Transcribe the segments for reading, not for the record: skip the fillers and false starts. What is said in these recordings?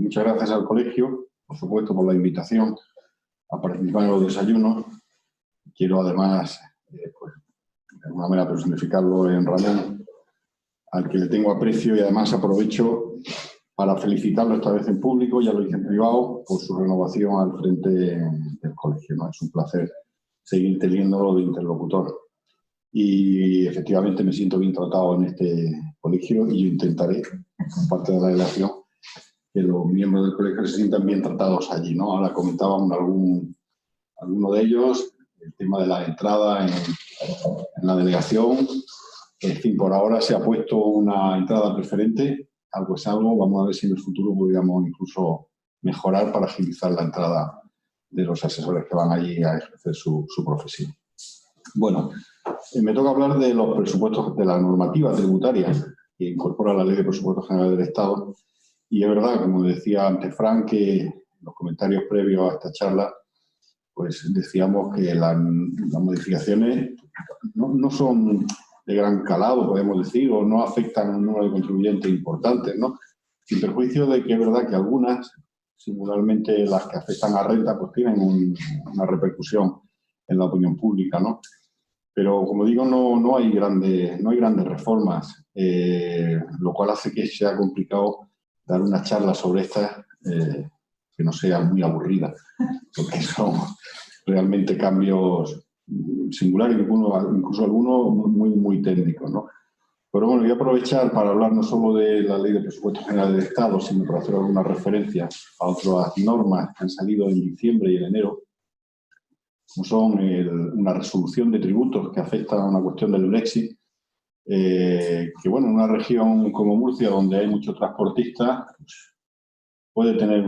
muchas gracias al colegio, por supuesto, por la invitación a participar en los desayunos. Quiero además, pues, de alguna manera personificarlo en Ramón, al que le tengo aprecio, y además aprovecho para felicitarlo esta vez en público, ya lo hice en privado, por su renovación al frente del colegio, ¿no? Es un placer seguir teniéndolo de interlocutor. Y efectivamente me siento bien tratado en este colegio y yo intentaré, como parte de la delegación, que los miembros del colegio se sientan bien tratados allí, ¿no? Ahora comentábamos alguno de ellos, el tema de la entrada en la delegación. En fin, por ahora se ha puesto una entrada preferente, algo es algo. Vamos a ver si en el futuro podríamos incluso mejorar para agilizar la entrada de los asesores que van allí a ejercer su profesión. Bueno, me toca hablar de los presupuestos, de la normativa tributaria que incorpora la Ley de Presupuestos Generales del Estado. Y es verdad, como decía antes Fran, que en los comentarios previos a esta charla, pues decíamos que las modificaciones no son de gran calado, podemos decir, o no afectan a un número de contribuyentes importantes, ¿no? Sin perjuicio de que es verdad que algunas, singularmente las que afectan a renta, pues tienen una repercusión en la opinión pública, ¿no? Pero, como digo, no hay grandes reformas, lo cual hace que sea complicado dar una charla sobre estas que no sea muy aburrida, porque son realmente cambios singulares, incluso algunos muy técnicos, ¿no? Pero bueno, voy a aprovechar para hablar no solo de la Ley de Presupuestos Generales del Estado, sino para hacer alguna referencia a otras normas que han salido en diciembre y en enero, como son una resolución de tributos que afecta a una cuestión del Brexit, que bueno, en una región como Murcia, donde hay muchos transportistas, pues, puede tener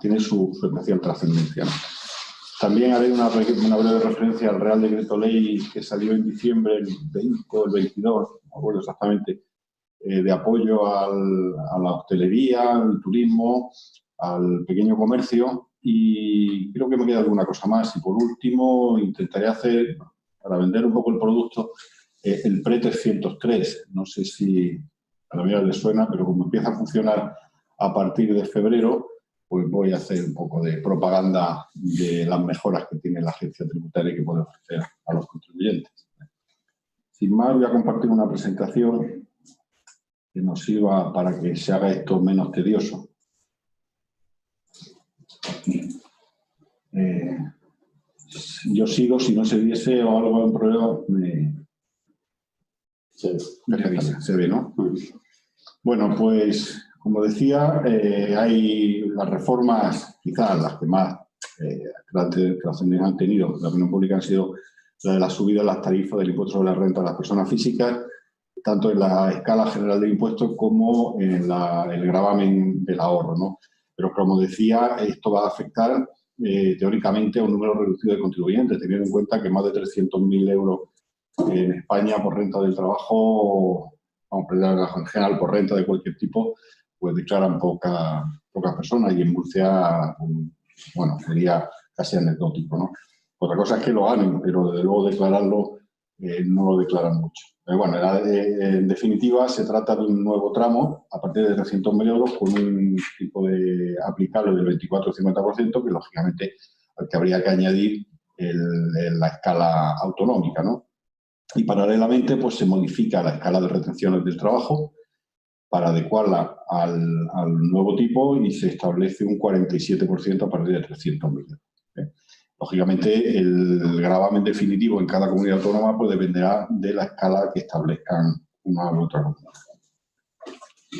tiene su especial trascendencia, ¿no? También haré una breve referencia al Real Decreto Ley que salió en diciembre, el 20 o el 22, no me acuerdo exactamente, de apoyo a la hostelería, al turismo, al pequeño comercio, y creo que me queda alguna cosa más. Y por último, intentaré hacer, para vender un poco el producto, el Pre-303. No sé si a la mía le suena, pero como empieza a funcionar a partir de febrero, pues voy a hacer un poco de propaganda de las mejoras que tiene la agencia tributaria y que puede ofrecer a los contribuyentes. Sin más, voy a compartir una presentación que nos sirva para que se haga esto menos tedioso. Yo sigo, si no se viese o algo en problema, se ve, ¿no? Bueno, pues, como decía, hay las reformas, quizás las que más trascendencia han tenido la opinión pública, han sido la de la subida de las tarifas del impuesto sobre la renta de las personas físicas, tanto en la escala general del impuesto como en el gravamen del ahorro, ¿no? Pero, como decía, esto va a afectar teóricamente a un número reducido de contribuyentes, teniendo en cuenta que más de 300.000 euros en España por renta del trabajo, en general por renta de cualquier tipo, pues declaran pocas personas, y en Murcia, bueno, sería casi anecdótico, ¿no? Otra cosa es que lo ganen, pero desde luego declararlo no lo declaran mucho. Bueno, en definitiva, se trata de un nuevo tramo a partir de 300.000 euros con un tipo de aplicable del 24 o 50%, que lógicamente al que habría que añadir la escala autonómica, ¿no? Y paralelamente, pues se modifica la escala de retenciones del trabajo para adecuarla al nuevo tipo, y se establece un 47% a partir de 300.000 euros. Lógicamente, el gravamen definitivo en cada comunidad autónoma pues dependerá de la escala que establezcan una u otra comunidad.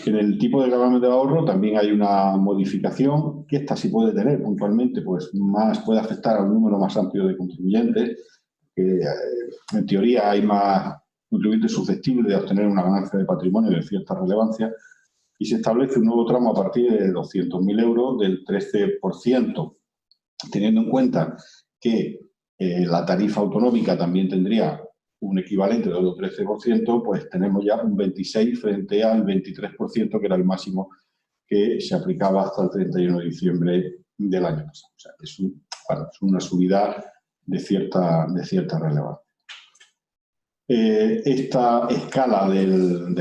En el tipo de gravamen de ahorro también hay una modificación, que esta sí puede tener puntualmente, pues puede afectar a un número más amplio de contribuyentes, que en teoría hay más contribuyentes susceptibles de obtener una ganancia de patrimonio de cierta relevancia, y se establece un nuevo tramo a partir de 200.000 euros del 13%, teniendo en cuenta que la tarifa autonómica también tendría un equivalente de otro 13%, pues tenemos ya un 26% frente al 23%, que era el máximo que se aplicaba hasta el 31 de diciembre del año pasado. O sea, es una subida de cierta relevancia. Esta escala de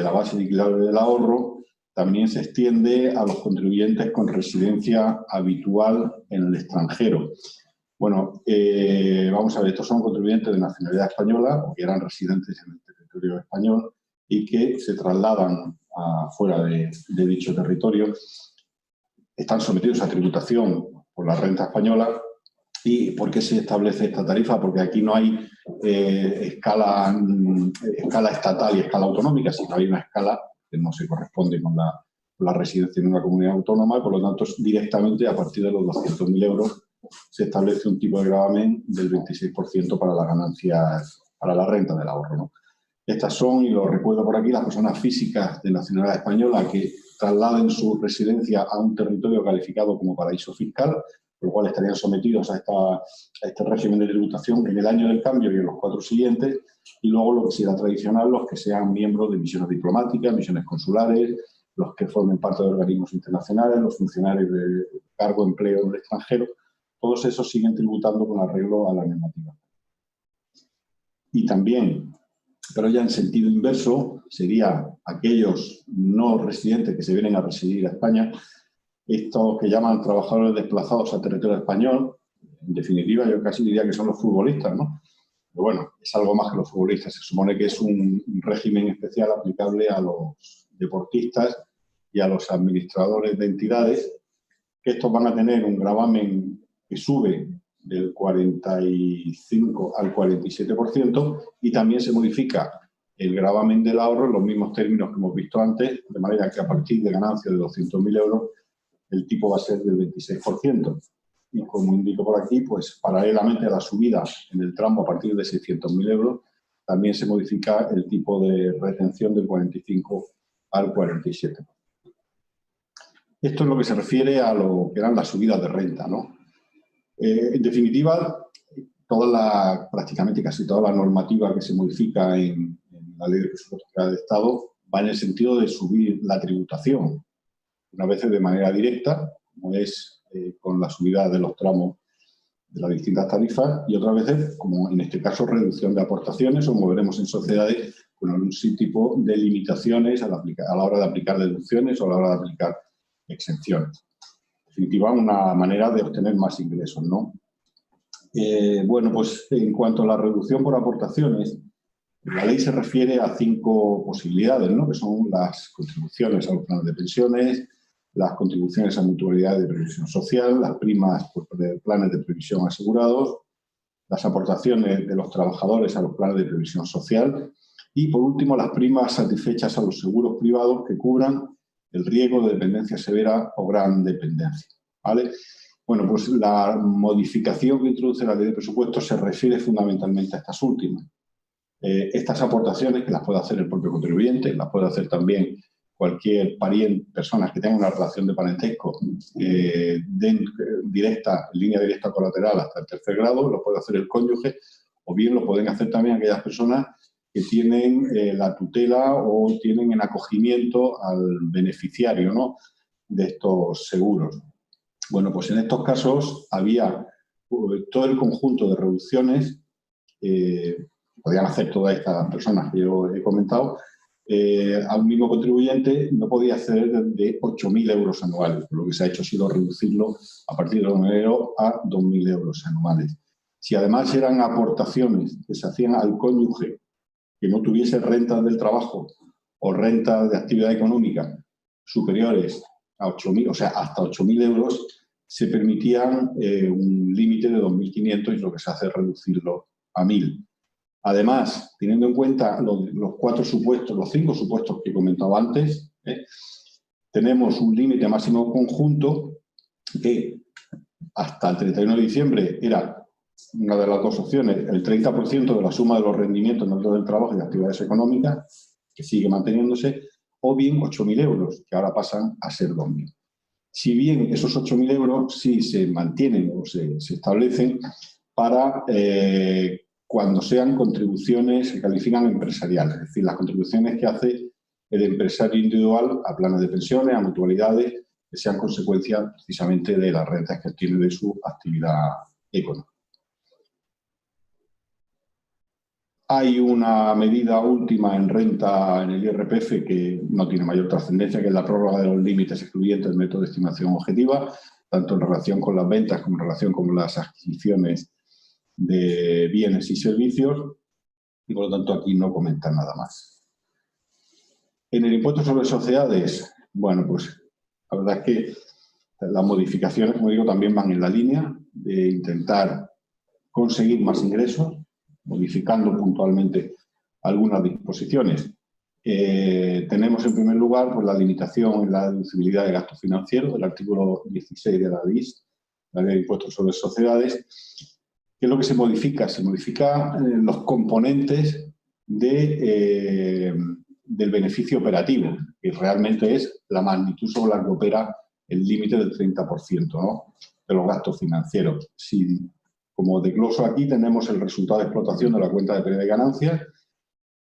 la base liquidable del ahorro también se extiende a los contribuyentes con residencia habitual en el extranjero. Bueno, vamos a ver, estos son contribuyentes de nacionalidad española o que eran residentes en el territorio español y que se trasladan fuera de dicho territorio. Están sometidos a tributación por la renta española. ¿Y por qué se establece esta tarifa? Porque aquí no hay escala estatal y escala autonómica, sino hay una escala que no se corresponde con la residencia en una comunidad autónoma y, por lo tanto, directamente a partir de los 200.000 euros se establece un tipo de gravamen del 26% para las ganancias, para la renta del ahorro, ¿no? Estas son, y lo recuerdo por aquí, las personas físicas de nacionalidad española que trasladen su residencia a un territorio calificado como paraíso fiscal, por lo cual estarían sometidos a este régimen de tributación en el año del cambio y en los 4 siguientes, y luego lo que será tradicional, los que sean miembros de misiones diplomáticas, misiones consulares, los que formen parte de organismos internacionales, los funcionarios de cargo, empleo en el extranjero, todos esos siguen tributando con arreglo a la normativa. Y también, pero ya en sentido inverso, sería aquellos no residentes que se vienen a residir a España, estos que llaman trabajadores desplazados a territorio español. En definitiva, yo casi diría que son los futbolistas, ¿no? Pero bueno, es algo más que los futbolistas. Se supone que es un régimen especial aplicable a los deportistas y a los administradores de entidades, que estos van a tener un gravamen que sube del 45 al 47% y también se modifica el gravamen del ahorro en los mismos términos que hemos visto antes, de manera que a partir de ganancias de 200.000 euros el tipo va a ser del 26%. Y como indico por aquí, pues paralelamente a la subida en el tramo a partir de 600.000 euros, también se modifica el tipo de retención del 45 al 47%. Esto es lo que se refiere a lo que eran las subidas de renta, ¿no? En definitiva, prácticamente casi toda la normativa que se modifica en la Ley de Presupuestos Generales de Estado va en el sentido de subir la tributación, unas veces de manera directa, como es con la subida de los tramos de las distintas tarifas, y otras veces, como en este caso, reducción de aportaciones, o moveremos en sociedades con algún tipo de limitaciones a la hora de aplicar deducciones o a la hora de aplicar exenciones. En definitiva, una manera de obtener más ingresos, ¿no? Bueno, pues en cuanto a la reducción por aportaciones, la ley se refiere a 5 posibilidades, ¿no? Que son las contribuciones a los planes de pensiones, las contribuciones a mutualidades de previsión social, las primas por planes de previsión asegurados, las aportaciones de los trabajadores a los planes de previsión social y, por último, las primas satisfechas a los seguros privados que cubran el riesgo de dependencia severa o gran dependencia, ¿vale? Bueno, pues la modificación que introduce la Ley de Presupuestos se refiere fundamentalmente a estas últimas. Estas aportaciones, que las puede hacer el propio contribuyente, las puede hacer también cualquier pariente, personas que tengan una relación de parentesco directa, en línea directa colateral hasta el 3er grado, lo puede hacer el cónyuge, o bien lo pueden hacer también aquellas personas que tienen la tutela o tienen en acogimiento al beneficiario, ¿no?, de estos seguros. Bueno, pues en estos casos había todo el conjunto de reducciones podían hacer todas estas personas que yo he comentado, a un mismo contribuyente no podía acceder de 8.000 euros anuales. Lo que se ha hecho ha sido reducirlo a partir de enero a 2.000 euros anuales. Si además eran aportaciones que se hacían al cónyuge que no tuviese rentas del trabajo o rentas de actividad económica superiores a 8.000, o sea, hasta 8.000 euros, se permitían un límite de 2.500 y lo que se hace es reducirlo a 1.000. Además, teniendo en cuenta los 5 supuestos que he comentado antes, tenemos un límite máximo conjunto que hasta el 31 de diciembre era una de las 2 opciones, el 30% de la suma de los rendimientos netos del trabajo y de actividades económicas, que sigue manteniéndose, o bien 8.000 euros, que ahora pasan a ser 2.000. Si bien esos 8.000 euros sí se mantienen o se establecen para cuando sean contribuciones que califican empresariales, es decir, las contribuciones que hace el empresario individual a planes de pensiones, a mutualidades, que sean consecuencia precisamente de las rentas que obtiene de su actividad económica. Hay una medida última en renta en el IRPF que no tiene mayor trascendencia, que es la prórroga de los límites excluyentes del método de estimación objetiva, tanto en relación con las ventas como en relación con las adquisiciones de bienes y servicios, y por lo tanto aquí no comentan nada más. En el impuesto sobre sociedades, bueno, pues la verdad es que las modificaciones, como digo, también van en la línea de intentar conseguir más ingresos, modificando puntualmente algunas disposiciones. Tenemos en primer lugar pues, la limitación en la deducibilidad de gastos financieros del artículo 16 de la DIS, la Ley de Impuestos sobre Sociedades. ¿Qué es lo que se modifica? Se modifican los componentes del beneficio operativo, que realmente es la magnitud sobre la que opera el límite del 30%, ¿no?, de los gastos financieros. Si, como desgloso aquí, tenemos el resultado de explotación de la cuenta de pérdida de ganancias,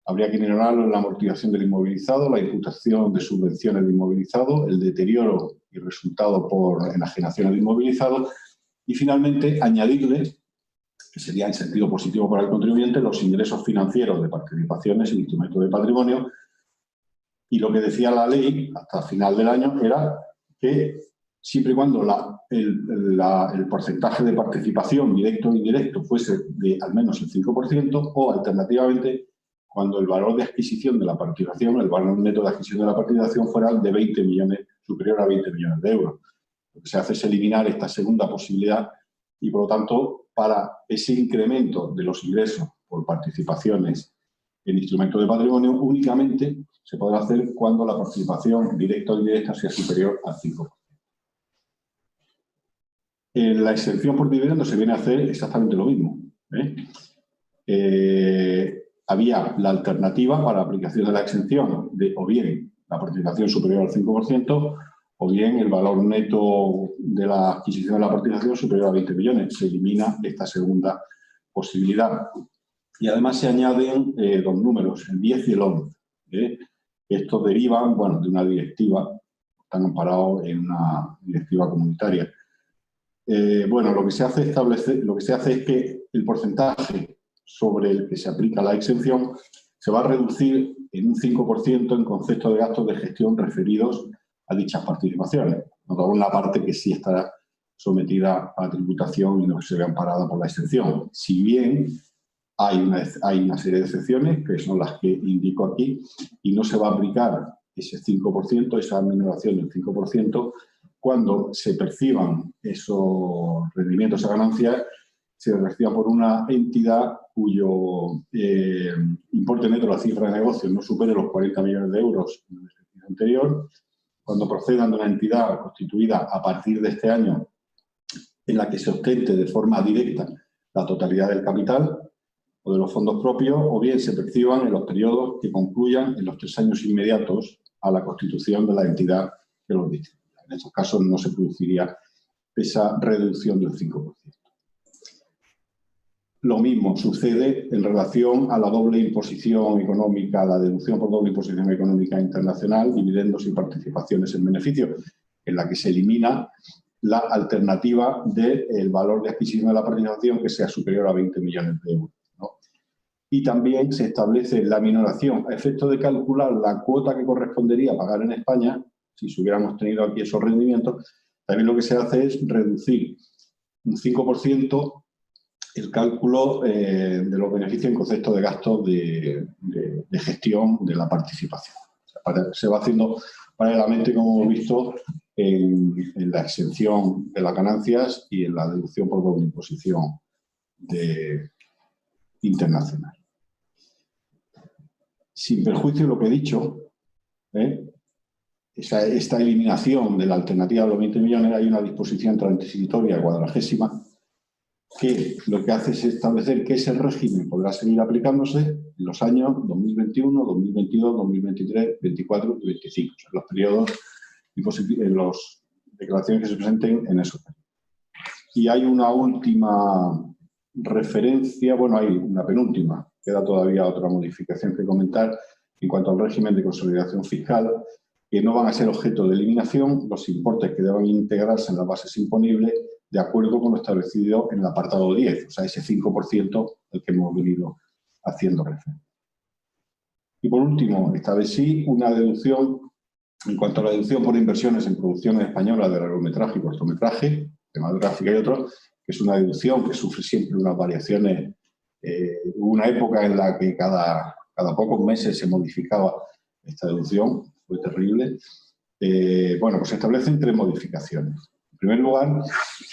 habría que ignorarlo en la amortización del inmovilizado, la imputación de subvenciones de inmovilizado, el deterioro y resultado por enajenaciones de inmovilizado y, finalmente, añadirle, que sería en sentido positivo para el contribuyente, los ingresos financieros de participaciones en instrumentos de patrimonio. Y lo que decía la ley hasta final del año era que siempre y cuando el porcentaje de participación directo o indirecto fuese de al menos el 5% o, alternativamente, cuando el valor de adquisición de la participación, el valor neto de adquisición de la participación fuera de 20 millones, superior a 20 millones de euros. Lo que se hace es eliminar esta segunda posibilidad y, por lo tanto, para ese incremento de los ingresos por participaciones en instrumentos de patrimonio, únicamente se podrá hacer cuando la participación directa o indirecta sea superior al 5%. En la exención por dividendos se viene a hacer exactamente lo mismo. Había la alternativa para la aplicación de la exención de o bien la participación superior al 5% o bien el valor neto de la adquisición de la participación superior a 20 millones. Se elimina esta segunda posibilidad. Y además se añaden dos números, el 10 y el 11. Estos derivan, bueno, de una directiva, están amparados en una directiva comunitaria. Bueno, lo que se hace es que el porcentaje sobre el que se aplica la exención se va a reducir en un 5% en concepto de gastos de gestión referidos a dichas participaciones. Una parte que sí estará sometida a tributación y no se ve amparada por la exención. Si bien hay una serie de excepciones, que son las que indico aquí, y no se va a aplicar ese 5%, esa minoración del 5%, cuando se perciban esos rendimientos, esas ganancias, se reciban por una entidad cuyo importe neto, la cifra de negocio, no supere los 40 millones de euros en el ejercicio anterior, cuando procedan de una entidad constituida a partir de este año en la que se ostente de forma directa la totalidad del capital o de los fondos propios, o bien se perciban en los periodos que concluyan en los 3 años inmediatos a la constitución de la entidad que los distribuya. En estos casos no se produciría esa reducción del 5%. Lo mismo sucede en relación a la doble imposición económica, la deducción por doble imposición económica internacional, dividendos y participaciones en beneficio, en la que se elimina la alternativa del valor de adquisición de la participación que sea superior a 20 millones de euros. Y también se establece la minoración a efecto de calcular la cuota que correspondería pagar en España, si hubiéramos tenido aquí esos rendimientos. También lo que se hace es reducir un 5% el cálculo de los beneficios en concepto de gastos de gestión de la participación. O sea, se va haciendo paralelamente, como hemos visto, en la exención de las ganancias y en la deducción por doble imposición internacional. Sin perjuicio de lo que he dicho, esta eliminación de la alternativa de los 20 millones, hay una disposición transitoria 40ª que lo que hace es establecer que ese régimen podrá seguir aplicándose en los años 2021, 2022, 2023, 2024 y 2025, en los periodos, en las declaraciones que se presenten en esos periodos. Y hay una última referencia, bueno, hay una penúltima, queda todavía otra modificación que comentar en cuanto al régimen de consolidación fiscal, que no van a ser objeto de eliminación los importes que deban integrarse en las bases imponibles de acuerdo con lo establecido en el apartado 10, o sea, ese 5% al que hemos venido haciendo referencia. Y por último, esta vez sí, una deducción, en cuanto a la deducción por inversiones en producciones españolas de largometraje y cortometraje, cinematográfica y otros, que es una deducción que sufre siempre unas variaciones. Hubo una época en la que cada pocos meses se modificaba esta deducción, fue terrible. Bueno, pues se establecen 3 modificaciones. En primer lugar,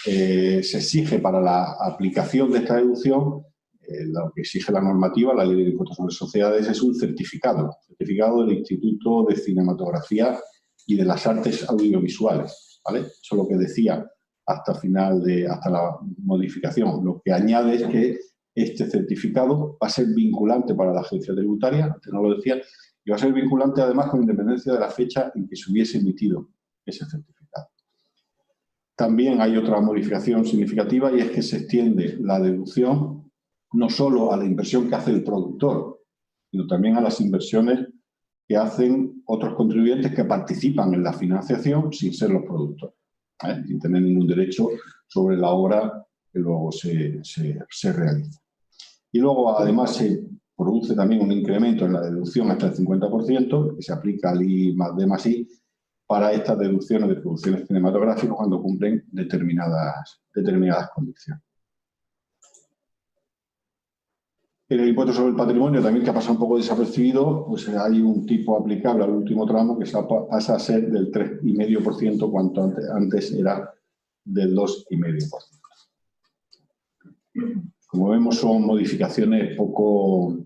se exige para la aplicación de esta deducción, lo que exige la normativa, la Ley de Impuestos sobre Sociedades, es un certificado del Instituto de Cinematografía y de las Artes Audiovisuales, ¿vale? Eso es lo que decía hasta la modificación. Lo que añade es que este certificado va a ser vinculante para la agencia tributaria, antes no lo decía, y va a ser vinculante además con independencia de la fecha en que se hubiese emitido ese certificado. También hay otra modificación significativa y es que se extiende la deducción no solo a la inversión que hace el productor, sino también a las inversiones que hacen otros contribuyentes que participan en la financiación sin ser los productores, sin tener ningún derecho sobre la obra que luego se realiza. Y luego, además, se produce también un incremento en la deducción hasta el 50%, que se aplica al I más D más I, para estas deducciones de producciones cinematográficas cuando cumplen determinadas condiciones. En el impuesto sobre el patrimonio, también que ha pasado un poco desapercibido, pues hay un tipo aplicable al último tramo que pasa a ser del 3,5%, cuanto antes era del 2,5%. Como vemos, son modificaciones poco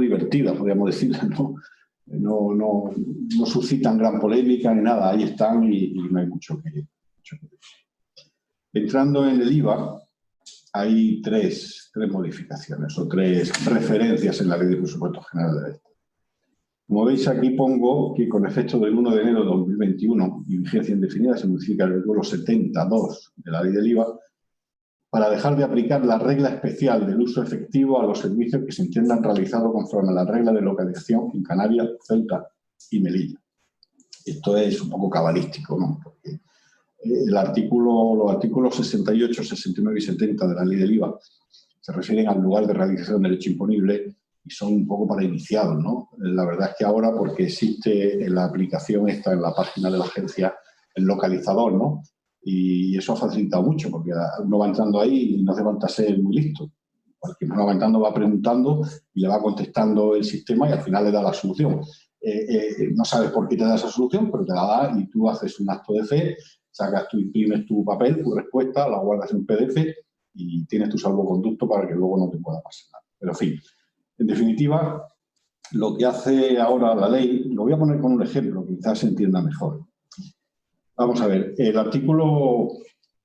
divertidas, podríamos decir, ¿no? No suscitan gran polémica ni nada, ahí están y no hay mucho que decir. Entrando en el IVA, hay tres modificaciones o 3 referencias en la Ley de Presupuestos Generales del Estado. Como veis, aquí pongo que con efecto del 1 de enero de 2021 y vigencia indefinida se modifica el artículo 72 de la Ley del IVA para dejar de aplicar la regla especial del uso efectivo a los servicios que se entiendan realizados conforme a la regla de localización en Canarias, Ceuta y Melilla. Esto es un poco cabalístico, ¿no? Porque los artículos 68, 69 y 70 de la Ley del IVA se refieren al lugar de realización del hecho imponible y son un poco para iniciados, ¿no? La verdad es que ahora, porque existe en la aplicación esta en la página de la agencia el localizador, ¿no? Y eso ha facilitado mucho, porque uno va entrando ahí y no hace falta ser muy listo. Porque uno va entrando, va preguntando y le va contestando el sistema y al final le da la solución. No sabes por qué te da esa solución, pero te la da y tú haces un acto de fe, imprimes tu papel, tu respuesta, la guardas en PDF y tienes tu salvoconducto para que luego no te pueda pasar nada. Pero en fin, en definitiva, lo que hace ahora la ley, lo voy a poner con un ejemplo que quizás se entienda mejor. Vamos a ver, el artículo,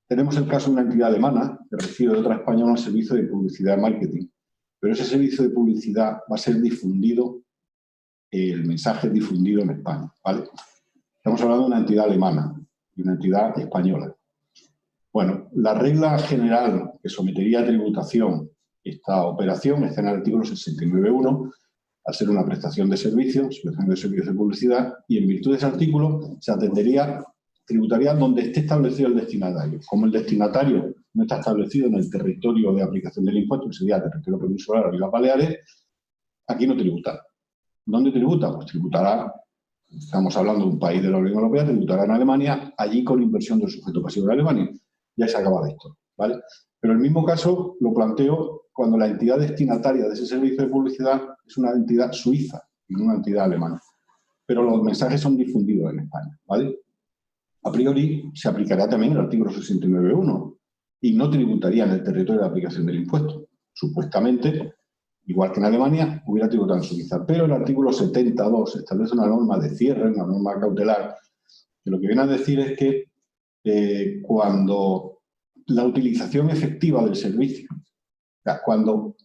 tenemos el caso de una entidad alemana que recibe de otra española un servicio de publicidad y marketing, pero ese servicio de publicidad va a ser difundido, el mensaje difundido en España, ¿vale? Estamos hablando de una entidad alemana y una entidad española. Bueno, la regla general que sometería a tributación esta operación está en el artículo 69.1, al ser una prestación de servicios, de publicidad, y en virtud de ese artículo se tributaría donde esté establecido el destinatario. Como el destinatario no está establecido en el territorio de aplicación del impuesto, que sería el territorio peninsular o Islas Baleares, aquí no tributa. ¿Dónde tributa? Pues tributará, estamos hablando de un país de la Unión Europea, tributará en Alemania, allí con inversión del sujeto pasivo de Alemania. Ya se acaba esto, ¿vale? Pero el mismo caso lo planteo cuando la entidad destinataria de ese servicio de publicidad es una entidad suiza y no una entidad alemana. Pero los mensajes son difundidos en España, ¿vale? A priori se aplicará también el artículo 69.1 y no tributaría en el territorio de aplicación del impuesto. Supuestamente, igual que en Alemania, hubiera tributado en Suiza. Pero el artículo 72 establece una norma de cierre, una norma cautelar, que lo que viene a decir es que cuando la utilización efectiva del servicio, o sea, cuando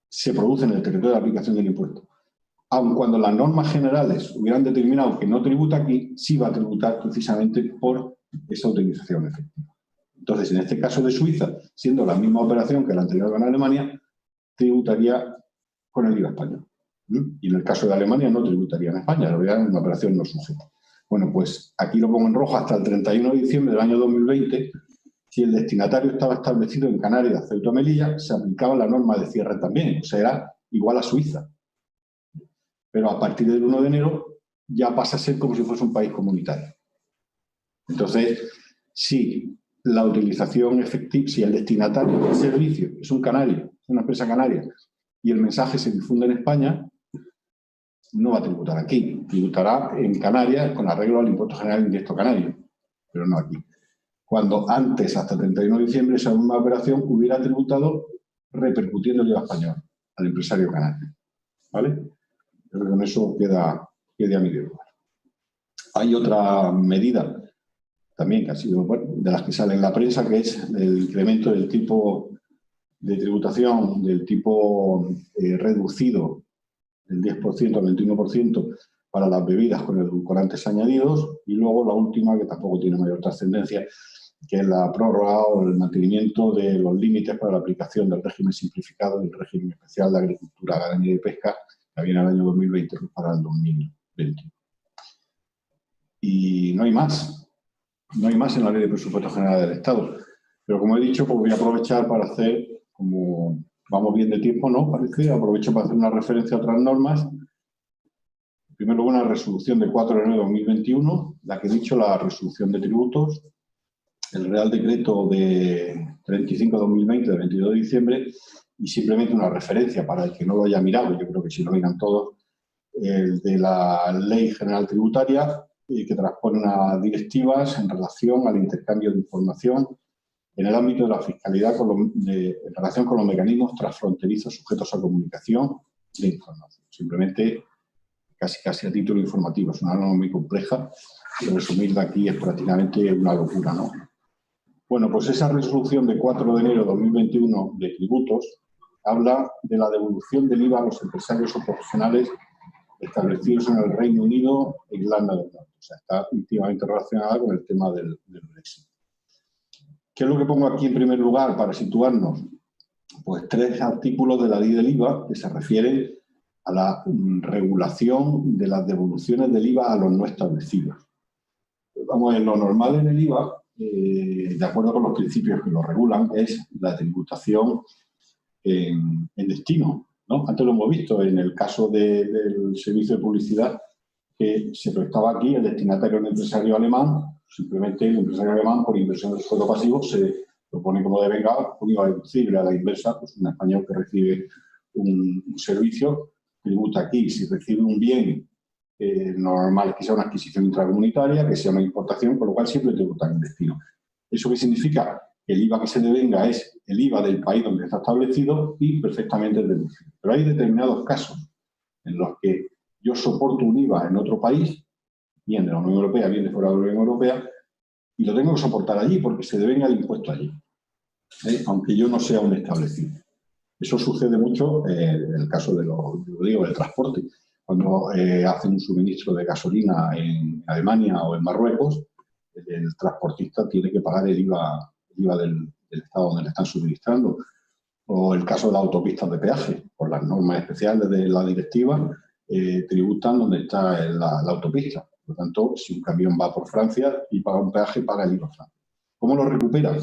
se produce en el territorio de aplicación del impuesto, aun cuando las normas generales hubieran determinado que no tributa aquí, sí va a tributar precisamente por esa utilización efectiva. Entonces, en este caso de Suiza, siendo la misma operación que la anterior en Alemania, tributaría con el IVA español. Y en el caso de Alemania no tributaría en España, lo vean, una operación no sujeta. Bueno, pues aquí lo pongo en rojo hasta el 31 de diciembre del año 2020. Si el destinatario estaba establecido en Canarias, Ceuta o Melilla, se aplicaba la norma de cierre también. O sea, era igual a Suiza. Pero a partir del 1 de enero ya pasa a ser como si fuese un país comunitario. Entonces, si la utilización efectiva, si el destinatario del servicio es un canario, una empresa canaria, y el mensaje se difunde en España, no va a tributar aquí. Tributará en Canarias con arreglo al impuesto general indirecto canario, pero no aquí. Cuando antes, hasta el 31 de diciembre, esa misma operación hubiera tributado repercutiendo el IVA español al empresario canario. ¿Vale? Creo que con eso queda a mi lugar. Hay otra medida también que ha sido, bueno, de las que sale en la prensa, que es el incremento del tipo de tributación, del tipo reducido del 10% al 21% para las bebidas con edulcorantes añadidos, y luego la última, que tampoco tiene mayor trascendencia, que es la prórroga o el mantenimiento de los límites para la aplicación del régimen simplificado y el régimen especial de agricultura, ganadería y pesca, que había en el año 2020 para el 2021. Y no hay más. No hay más en la Ley de Presupuestos Generales del Estado. Pero como he dicho, pues voy a aprovechar para hacer, como vamos bien de tiempo, ¿no? Parece, aprovecho para hacer una referencia a otras normas. En primer lugar, una resolución de 4 de enero de 2021, la que he dicho, la resolución de tributos, el Real Decreto de 35 de 2020, de 22 de diciembre, y simplemente una referencia para el que no lo haya mirado, yo creo que sí lo miran todos, el de la Ley General Tributaria, que transpone unas directivas en relación al intercambio de información en el ámbito de la fiscalidad en relación con los mecanismos transfronterizos sujetos a comunicación de información. Simplemente, casi a título informativo, es una norma muy compleja, y resumirla aquí es prácticamente una locura, ¿no? Bueno, pues esa resolución de 4 de enero de 2021 de tributos habla de la devolución del IVA a los empresarios o profesionales establecidos en el Reino Unido e Irlanda del Norte. O sea, está íntimamente relacionada con el tema del Brexit. ¿Qué es lo que pongo aquí en primer lugar para situarnos? Pues 3 artículos de la ley del IVA que se refieren a la regulación de las devoluciones del IVA a los no establecidos. Vamos, en lo normal en el IVA, de acuerdo con los principios que lo regulan, es la tributación en destino, ¿no? Antes lo hemos visto en el caso del servicio de publicidad que se prestaba aquí, el destinatario era un empresario alemán, simplemente el empresario alemán, por inversión del sueldo pasivo, se lo pone como devenga, un IVA deducible. A la inversa, pues un español que recibe un servicio tributa aquí. Si recibe un bien, normal que sea una adquisición intracomunitaria, que sea una importación, con lo cual siempre tributa en destino. ¿Eso qué significa? Que el IVA que se devenga es el IVA del país donde está establecido y perfectamente deducible. Pero hay determinados casos en los que yo soporto un IVA en otro país, bien de la Unión Europea, bien de fuera de la Unión Europea, y lo tengo que soportar allí porque se devenga el impuesto allí, aunque yo no sea un establecido. Eso sucede mucho en el caso del transporte. Cuando hacen un suministro de gasolina en Alemania o en Marruecos, el transportista tiene que pagar el IVA del estado donde le están suministrando. O el caso de las autopistas de peaje, por las normas especiales de la directiva, tributan donde está la autopista. Por lo tanto, si un camión va por Francia y paga un peaje, paga el IVA francés. ¿Cómo lo recupera?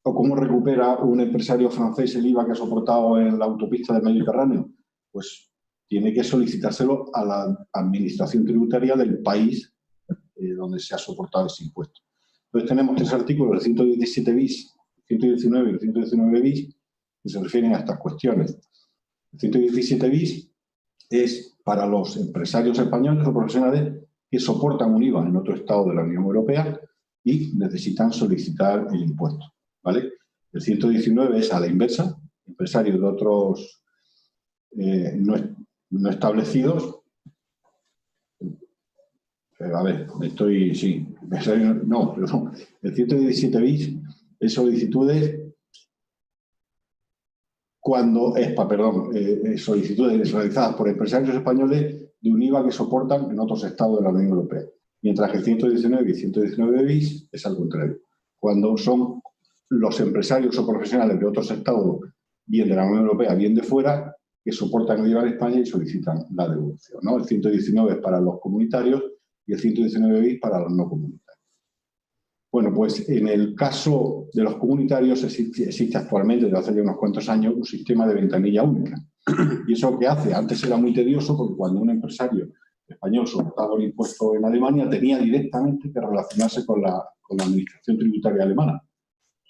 ¿O cómo recupera un empresario francés el IVA que ha soportado en la autopista del Mediterráneo? Pues tiene que solicitárselo a la administración tributaria del país donde se ha soportado ese impuesto. Entonces tenemos 3 artículos, el 117 bis, el 119 y el 119 bis, que se refieren a estas cuestiones. El 117 bis es para los empresarios españoles o profesionales que soportan un IVA en otro estado de la Unión Europea y necesitan solicitar el impuesto, ¿vale? El 119 es a la inversa, empresarios de otros no establecidos. A ver, no, el 117 bis es solicitudes solicitudes realizadas por empresarios españoles de un IVA que soportan en otros estados de la Unión Europea. Mientras que el 119 y 119 bis es al contrario. Cuando son los empresarios o profesionales de otros estados, bien de la Unión Europea, bien de fuera, que soportan el IVA en España y solicitan la devolución, ¿no? El 119 es para los comunitarios y el 119 bis para los no comunitarios. Bueno, pues en el caso de los comunitarios existe actualmente, desde hace ya unos cuantos años, un sistema de ventanilla única. ¿Y eso qué hace? Antes era muy tedioso porque cuando un empresario español soportaba el impuesto en Alemania tenía directamente que relacionarse con la administración tributaria alemana.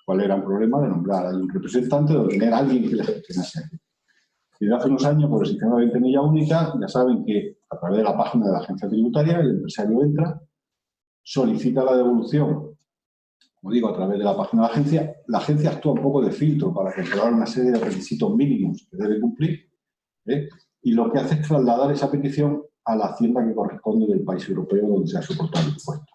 ¿Cuál era el problema? De nombrar a un representante o de tener a alguien que le gestionase aquí. Desde hace unos años, por el sistema de ventanilla única, ya saben que a través de la página de la agencia tributaria el empresario entra, solicita la devolución, como digo, a través de la página de la agencia actúa un poco de filtro para controlar una serie de requisitos mínimos que debe cumplir, y lo que hace es trasladar esa petición a la hacienda que corresponde del país europeo donde se ha soportado el impuesto.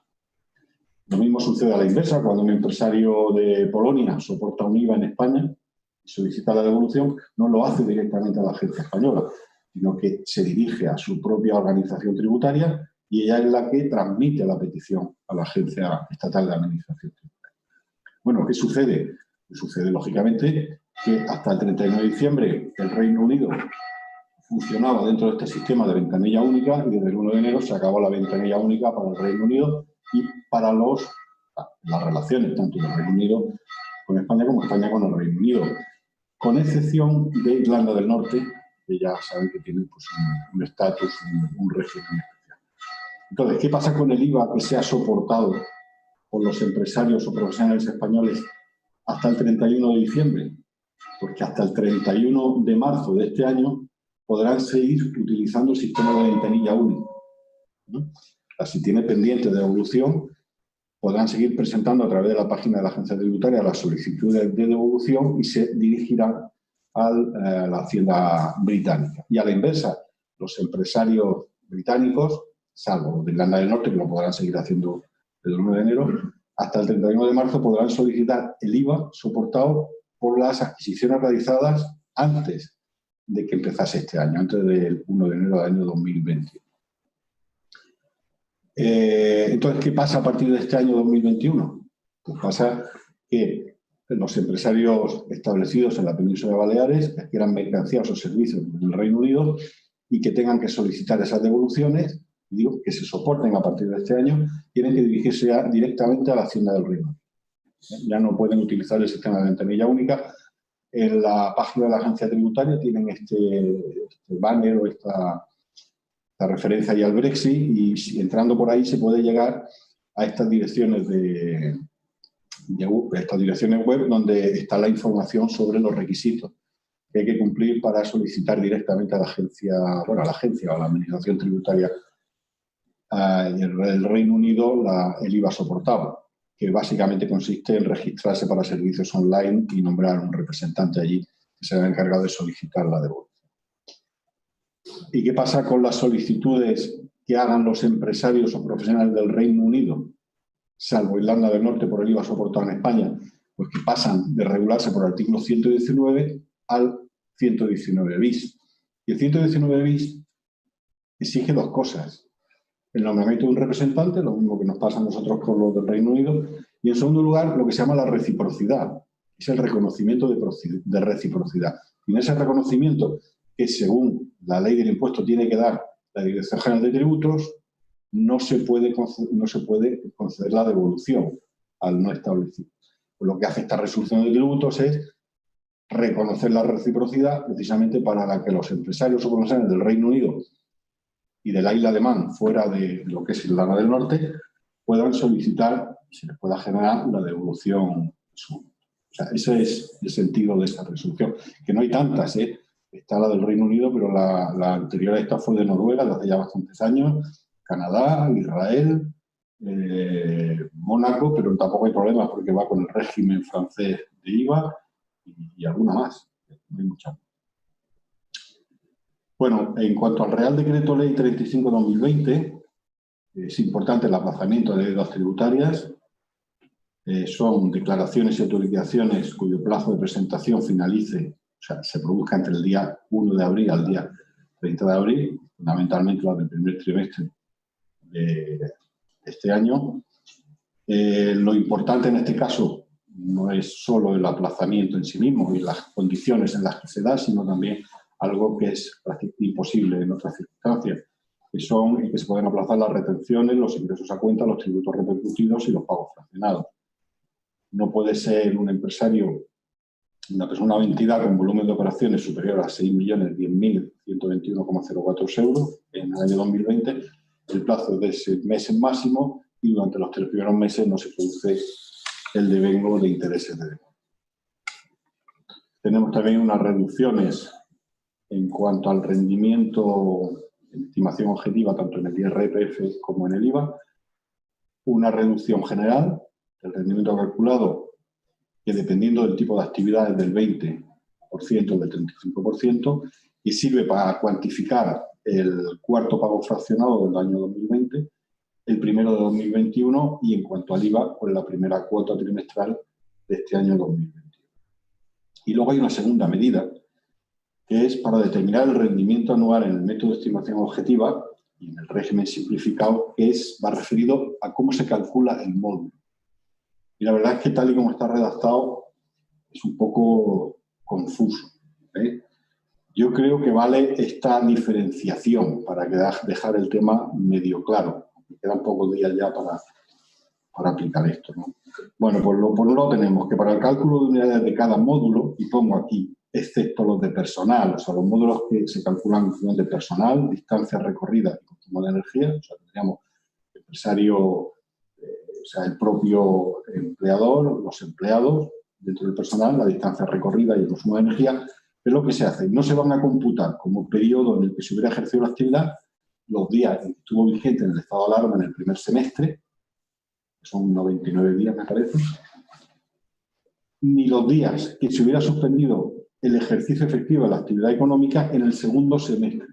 Lo mismo sucede a la inversa, cuando un empresario de Polonia soporta un IVA en España y solicita la devolución, no lo hace directamente a la agencia española, sino que se dirige a su propia organización tributaria y ella es la que transmite la petición a la Agencia Estatal de Administración Tributaria. Bueno, ¿qué sucede? Pues sucede, lógicamente, que hasta el 31 de diciembre el Reino Unido funcionaba dentro de este sistema de ventanilla única y desde el 1 de enero se acabó la ventanilla única para el Reino Unido y para las relaciones tanto del Reino Unido con España como España con el Reino Unido, con excepción de Irlanda del Norte, que ya saben que tiene pues, un estatus, un régimen especial. Entonces, ¿qué pasa con el IVA que se ha soportado por los empresarios o profesionales españoles hasta el 31 de diciembre? Porque hasta el 31 de marzo de este año podrán seguir utilizando el sistema de ventanilla única, ¿no? Si tiene pendiente de devolución, podrán seguir presentando a través de la página de la agencia tributaria las solicitudes de devolución y se dirigirán a la hacienda británica. Y a la inversa, los empresarios británicos, salvo los de Irlanda del Norte, que lo podrán seguir haciendo desde el 1 de enero, hasta el 31 de marzo podrán solicitar el IVA soportado por las adquisiciones realizadas antes de que empezase este año, antes del 1 de enero del año 2021. Entonces, ¿qué pasa a partir de este año 2021? Pues pasa que los empresarios establecidos en la península de Baleares que adquieran mercancías o servicios del Reino Unido y que tengan que solicitar esas devoluciones, digo, que se soporten a partir de este año, tienen que dirigirse directamente a la Hacienda del Reino Unido. Ya no pueden utilizar el sistema de ventanilla única. En la página de la agencia tributaria tienen este banner o esta referencia ya al Brexit y si entrando por ahí se puede llegar a estas direcciones estas direcciones web donde está la información sobre los requisitos que hay que cumplir para solicitar directamente a la agencia, bueno, a la agencia o a la administración tributaria del Reino Unido el IVA soportado, que básicamente consiste en registrarse para servicios online y nombrar un representante allí que se ha encargado de solicitar la devolución. ¿Y qué pasa con las solicitudes que hagan los empresarios o profesionales del Reino Unido, salvo Irlanda del Norte por el IVA soportado en España, pues que pasan de regularse por el artículo 119 al 119 bis? Y el 119 bis exige dos cosas. El nombramiento de un representante, lo mismo que nos pasa a nosotros con los del Reino Unido, y en segundo lugar lo que se llama la reciprocidad, es el reconocimiento de reciprocidad. Y en ese reconocimiento, que según la ley del impuesto tiene que dar la Dirección General de Tributos, no se puede conceder la devolución al no establecido. Pues lo que hace esta resolución de tributos es reconocer la reciprocidad precisamente para que los empresarios o profesionales del Reino Unido y de la isla de Man, fuera de lo que es Irlanda del Norte, puedan solicitar y se les pueda generar la devolución. O sea, ese es el sentido de esta resolución. Que no hay tantas, ¿eh? Está la del Reino Unido, pero la anterior a esta fue de Noruega, de hace ya bastantes años, Canadá, Israel, Mónaco, pero tampoco hay problemas porque va con el régimen francés de IVA y alguna más. No hay mucha. Bueno, en cuanto al Real Decreto Ley 35/2020, es importante el aplazamiento de deudas tributarias. Son declaraciones y autorizaciones cuyo plazo de presentación finalice, o sea, se produzca entre el día 1 de abril al día 30 de abril, fundamentalmente las del primer trimestre de este año. Lo importante en este caso no es solo el aplazamiento en sí mismo y las condiciones en las que se da, sino también algo que es prácticamente imposible en otras circunstancias, que son que se pueden aplazar las retenciones, los ingresos a cuenta, los tributos repercutidos y los pagos fraccionados. No puede ser un empresario una persona o entidad con volumen de operaciones superior a 6.010.121,04 euros en el año 2020, el plazo es de 6 meses máximo y durante los 3 primeros meses no se produce el devengo de intereses de demora. Tenemos también unas reducciones en cuanto al rendimiento en estimación objetiva, tanto en el IRPF como en el IVA. Una reducción general del rendimiento calculado que, dependiendo del tipo de actividad, es del 20% o del 35%, y sirve para cuantificar el cuarto pago fraccionado del año 2020, el primero de 2021 y, en cuanto al IVA, pues la primera cuota trimestral de este año 2021. Y luego hay una segunda medida, que es para determinar el rendimiento anual en el método de estimación objetiva y en el régimen simplificado, que va referido a cómo se calcula el módulo. Y la verdad es que, tal y como está redactado, es un poco confuso, ¿eh? Yo creo que vale esta diferenciación para dejar el tema medio claro. Quedan pocos días ya para aplicar esto, ¿no? Bueno, pues por un lado tenemos que para el cálculo de unidades de cada módulo, y pongo aquí, excepto los de personal, o sea, los módulos que se calculan en función de personal, distancia recorrida y consumo de energía, o sea, tendríamos empresario, o sea, el propio empleador, los empleados dentro del personal, la distancia recorrida y el consumo de energía. ¿Qué es lo que se hace? No se van a computar como periodo en el que se hubiera ejercido la actividad los días en que estuvo vigente en el estado de alarma en el primer semestre, que son 99 días, me parece, ni los días que se hubiera suspendido el ejercicio efectivo de la actividad económica en el segundo semestre,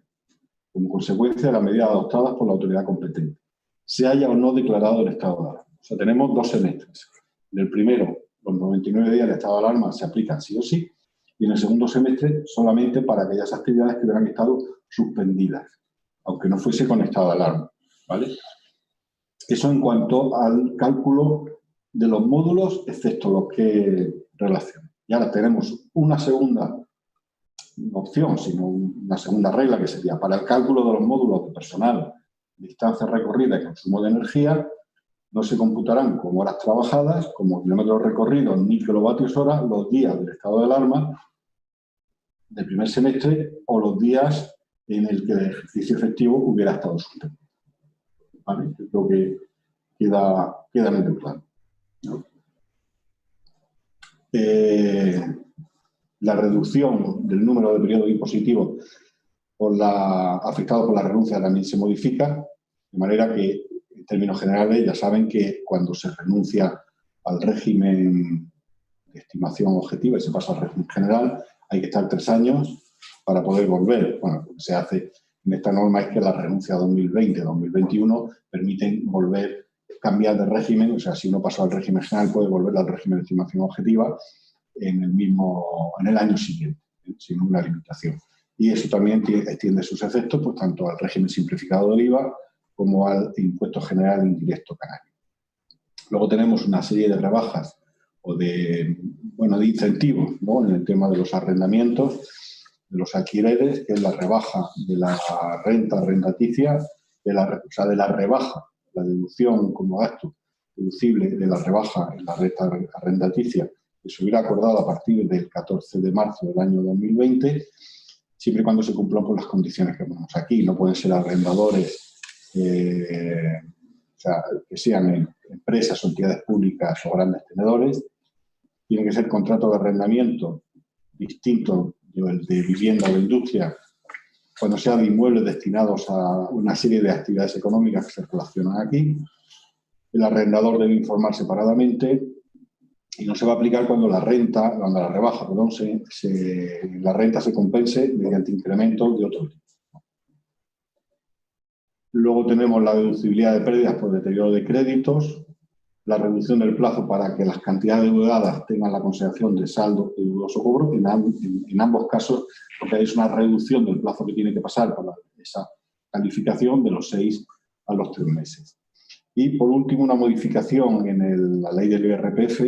como consecuencia de las medidas adoptadas por la autoridad competente, se haya o no declarado el estado de alarma. O sea, tenemos 2 semestres. En el primero, los 99 días del estado de alarma se aplican sí o sí, y en el segundo semestre solamente para aquellas actividades que hubieran estado suspendidas, aunque no fuese con estado de alarma, ¿vale? Eso en cuanto al cálculo de los módulos, excepto los que relacionan. Y ahora tenemos una segunda opción, sino una segunda regla, que sería para el cálculo de los módulos de personal, distancia recorrida y consumo de energía, no se computarán como horas trabajadas, como kilómetros recorridos ni kilovatios hora los días del estado de alarma del primer semestre o los días en el que el ejercicio efectivo hubiera estado suspendido. ¿Vale? Creo que queda muy claro, ¿no? La reducción del número de periodos impositivos afectados por la renuncia también se modifica, de manera que, en términos generales, ya saben que cuando se renuncia al régimen de estimación objetiva y se pasa al régimen general, hay que estar 3 años para poder volver. Bueno, lo que se hace en esta norma es que la renuncia 2020-2021 permiten volver, cambiar de régimen, o sea, si uno pasa al régimen general puede volver al régimen de estimación objetiva en el año siguiente, sin una limitación. Y eso también extiende sus efectos, pues, tanto al régimen simplificado del IVA como al impuesto general indirecto canario. Luego tenemos una serie de rebajas o de incentivos, ¿no?, en el tema de los arrendamientos, de los alquileres, que es la rebaja de la renta arrendaticia, de la rebaja, la deducción como gasto deducible de la rebaja en la renta arrendaticia, que se hubiera acordado a partir del 14 de marzo del año 2020, siempre y cuando se cumplan por las condiciones que ponemos aquí. No pueden ser arrendadores, que sean empresas o entidades públicas o grandes tenedores. Tiene que ser contrato de arrendamiento distinto del de vivienda o de industria, cuando sean de inmuebles destinados a una serie de actividades económicas que se relacionan aquí. El arrendador debe informar separadamente y no se va a aplicar cuando la renta se compense mediante incrementos de otro tipo. Luego tenemos la deducibilidad de pérdidas por deterioro de créditos, la reducción del plazo para que las cantidades deudadas tengan la consideración de saldo de dudoso cobro. En ambos casos, lo que hay es una reducción del plazo que tiene que pasar para esa calificación de los 6 a los 3 meses. Y, por último, una modificación en la ley del IRPF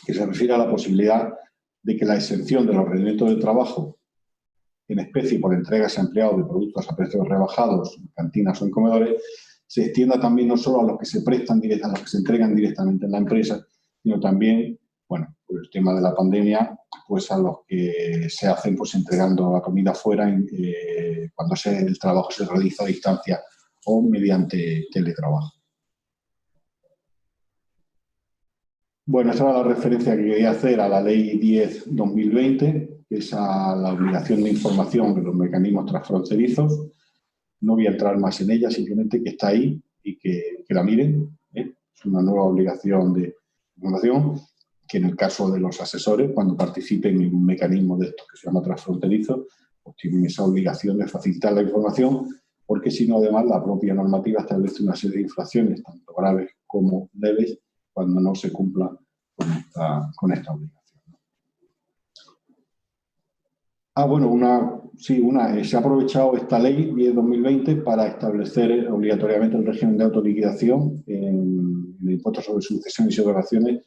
que se refiere a la posibilidad de que la exención de los rendimientos de trabajo en especie por entregas a empleados de productos a precios rebajados en cantinas o en comedores se extienda también no solo a los que se prestan a los que se entregan directamente en la empresa, sino también bueno, por el tema de la pandemia, pues a los que se hacen pues entregando la comida fuera cuando el trabajo se realiza a distancia o mediante teletrabajo. Bueno, esa era la referencia que quería hacer a la Ley 10/2020, que es a la obligación de información de los mecanismos transfronterizos. No voy a entrar más en ella, simplemente que está ahí y que la miren. Es una nueva obligación de información que en el caso de los asesores, cuando participen en un mecanismo de estos que se llama transfronterizo, pues tienen esa obligación de facilitar la información, porque si no, además, la propia normativa establece una serie de infracciones, tanto graves como leves, cuando no se cumpla con esta obligación. Bueno, se ha aprovechado esta ley 10/2020 para establecer obligatoriamente el régimen de autoliquidación en el impuesto sobre sucesiones y donaciones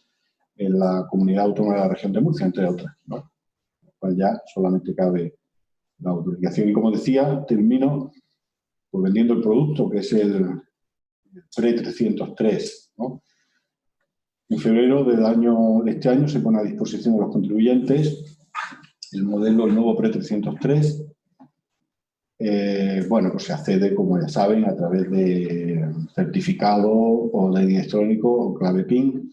en la comunidad autónoma de la región de Murcia, entre otras, ¿no? Lo cual ya solamente cabe la autoliquidación. Y como decía, termino pues, vendiendo el producto, que es el PRE303, ¿no? En febrero de este año se pone a disposición de los contribuyentes el nuevo PRE303. Bueno, pues se accede, como ya saben, a través de certificado o de electrónico o clave PIN.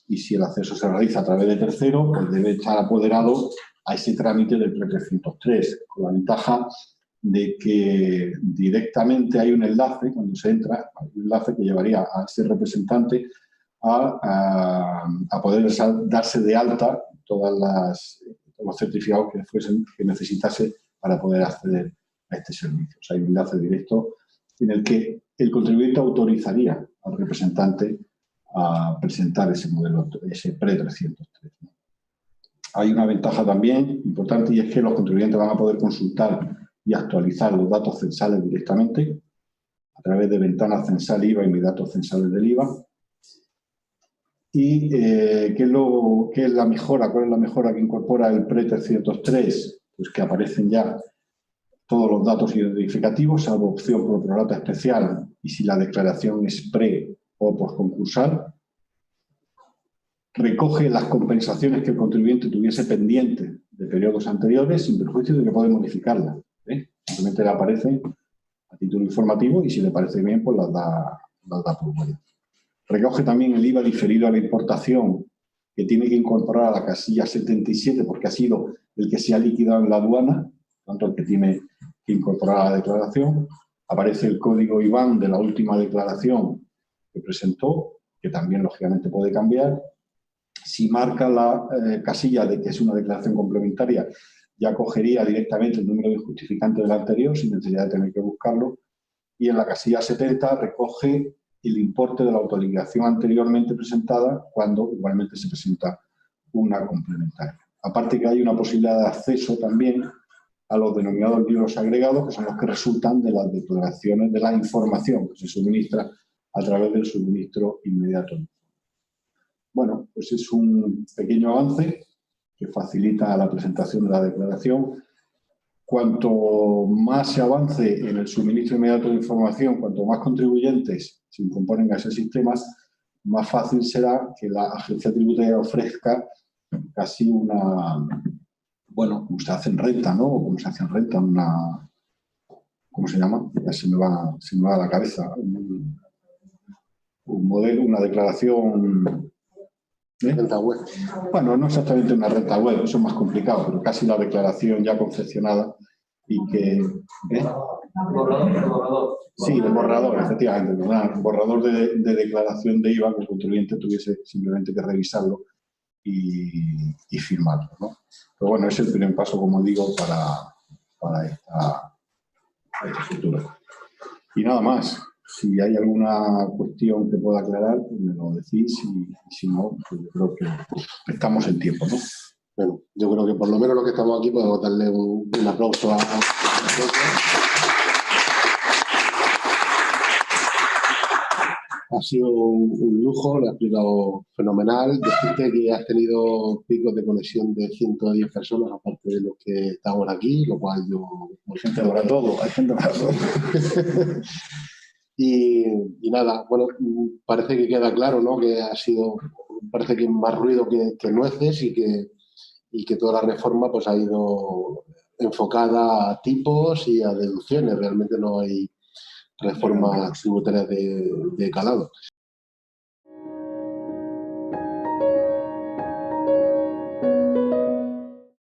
Y si el acceso se realiza a través de tercero, pues debe estar apoderado a ese trámite del PRE303, con la ventaja de que directamente hay un enlace, cuando se entra, hay un enlace que llevaría a ese representante a poder darse de alta todos los certificados que necesitase para poder acceder a este servicio. O sea, hay un enlace directo en el que el contribuyente autorizaría al representante a presentar ese modelo, ese PRE303. Hay una ventaja también importante y es que los contribuyentes van a poder consultar y actualizar los datos censales directamente a través de ventanas censal IVA y mis datos censales del IVA. ¿Y qué es la mejora? ¿Cuál es la mejora que incorpora el PRE303? Pues que aparecen ya todos los datos identificativos, salvo opción por prorata especial y si la declaración es pre o postconcursal. Recoge las compensaciones que el contribuyente tuviese pendientes de periodos anteriores sin perjuicio de que puede modificarlas. Simplemente le aparecen a título informativo y si le parece bien, pues las da por buenas. Recoge también el IVA diferido a la importación que tiene que incorporar a la casilla 77 porque ha sido el que se ha liquidado en la aduana, tanto el que tiene que incorporar a la declaración. Aparece el código IBAN de la última declaración que presentó, que también lógicamente puede cambiar. Si marca la casilla de que es una declaración complementaria, ya cogería directamente el número de justificante del anterior sin necesidad de tener que buscarlo. Y en la casilla 70 recoge el importe de la autoliquidación anteriormente presentada cuando igualmente se presenta una complementaria. Aparte que hay una posibilidad de acceso también a los denominados libros agregados, que son los que resultan de las declaraciones, de la información que se suministra a través del suministro inmediato. Bueno, pues es un pequeño avance que facilita la presentación de la declaración. Cuanto más se avance en el suministro inmediato de información, cuanto más contribuyentes se incorporen a ese sistema, más fácil será que la agencia tributaria ofrezca casi una, bueno, como se hace en renta, ¿no? O como se hace en renta, una, ¿cómo se llama? Ya se me va a la cabeza. Un modelo, una declaración... Renta web. Bueno, no exactamente una renta web, eso es más complicado, pero casi la declaración ya confeccionada y que... Borrador. Sí, el borrador, efectivamente. Un borrador de declaración de IVA que el contribuyente tuviese simplemente que revisarlo y firmarlo, ¿no? Pero bueno, es el primer paso, como digo, para esta estructura. Y nada más. Si hay alguna cuestión que pueda aclarar, pues me lo decís y si no, pues yo creo que estamos en tiempo, ¿no? Bueno, yo creo que por lo menos los que estamos aquí podemos darle un aplauso a nosotros. Ha sido un lujo, lo has explicado fenomenal. Decirte que has tenido picos de conexión de 110 personas, aparte de los que estamos aquí, lo cual yo... Hay gente para todo, hay gente para todo. Y nada, bueno, parece que queda claro, ¿no? Que ha sido, parece que más ruido que nueces y que toda la reforma pues ha ido enfocada a tipos y a deducciones. Realmente no hay reformas tributarias de calado.